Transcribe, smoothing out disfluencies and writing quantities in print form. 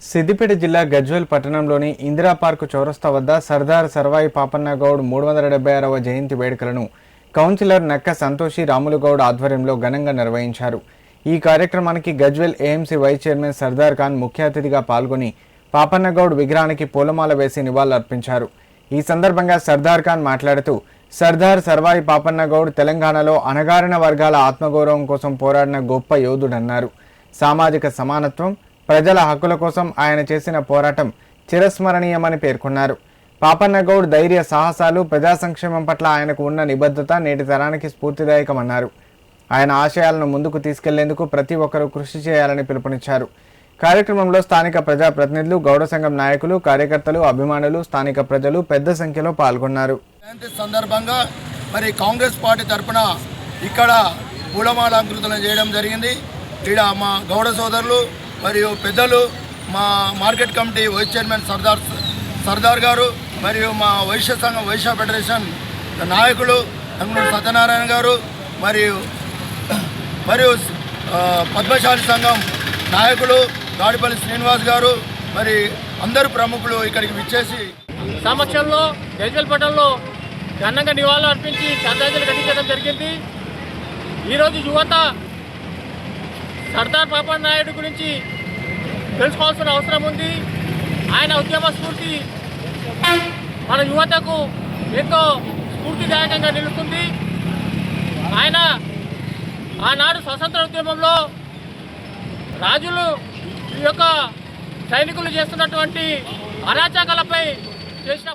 సిద్దిపేట జిల్లా గజ్వేల్ పట్టణంలోని ఇందిరా పార్కు చౌరస్తా వద్ద సర్దార్ సర్వాయి పాపన్న గౌడ్ 376వ జయంతి వేడుకలను కౌన్సిలర్ నక్క సంతోషి రాములు గౌడ్ ఆధ్వర్యంలో ఘనంగా నిర్వహించారు. ఈ కార్యక్రమానికి Gajwel AMC vice chairman Sardar Khan ముఖ్య అతిథిగా పాల్గొని పాపన్న గౌడ్ విగ్రహానికి పూలమాల వేసి నివాళులర్పించారు. ఈ సందర్భంగా సర్దార్ ఖాన్ మాట్లాడుతూ సర్దార్ సర్వాయి పాపన్న గౌడ్ తెలంగాణలో అణగారిన వర్గాల ఆత్మగౌరవం కోసం పోరాడిన గొప్ప యోధుడన్నారు. సామాజిక సమానత్వం, ప్రజల హక్కుల కోసం ఆయన చేసిన పోరాటం చిరస్మరణీయమని పేర్కొన్నారు. పాపన్న గౌడ్ ధైర్య సాహసాలు, ప్రజా సంక్షేమం పట్ల ఆయనకు ఉన్న నిబద్ధత నేటి తరానికి స్ఫూర్తిదాయకమన్నారు. ఆయన ఆశయాలను ముందుకు తీసుకెళ్లేందుకు ప్రతి ఒక్కరూ కృషి చేయాలని పిలుపునిచ్చారు. కార్యక్రమంలో స్థానిక ప్రజాప్రతినిధులు, గౌడ సంఘం నాయకులు, కార్యకర్తలు, అభిమానులు, స్థానిక ప్రజలు పెద్ద సంఖ్యలో పాల్గొన్నారు. సందర్భంగా మరి కాంగ్రెస్ పార్టీ తరఫున ఇక్కడ పూలమాలంకృతులను చేయడం జరిగింది. ఇక్కడ మా గౌడ సోదరులు మరియు పెద్దలు, మా market committee vice chairman Sardar గారు మరియు మా వైశ్య సంఘం వైశ్య ఫెడరేషన్ నాయకులు తంగూరు సత్యనారాయణ గారు మరియు పద్మశాలి సంఘం నాయకులు గాడిపల్లి శ్రీనివాస్ గారు మరి అందరు ప్రముఖులు ఇక్కడికి విచ్చేసి సమక్షంలో గజ్వేల్ పట్టణంలో ఘనంగా నివాళులు అర్పించి శ్రద్ధాంజలి ఘటించడం జరిగింది. ఈరోజు యువత సర్దార్ పాపన్న నాయుడు గురించి తెలుసుకోవాల్సిన అవసరం ఉంది. ఆయన ఉద్యమ స్ఫూర్తి మన యువతకు ఎంతో స్ఫూర్తిదాయకంగా నిలుస్తుంది. ఆయన ఆనాడు స్వతంత్ర ఉద్యమంలో రాజులు ఈ యొక్క సైనికులు చేస్తున్నటువంటి అరాచకాలపై చేసిన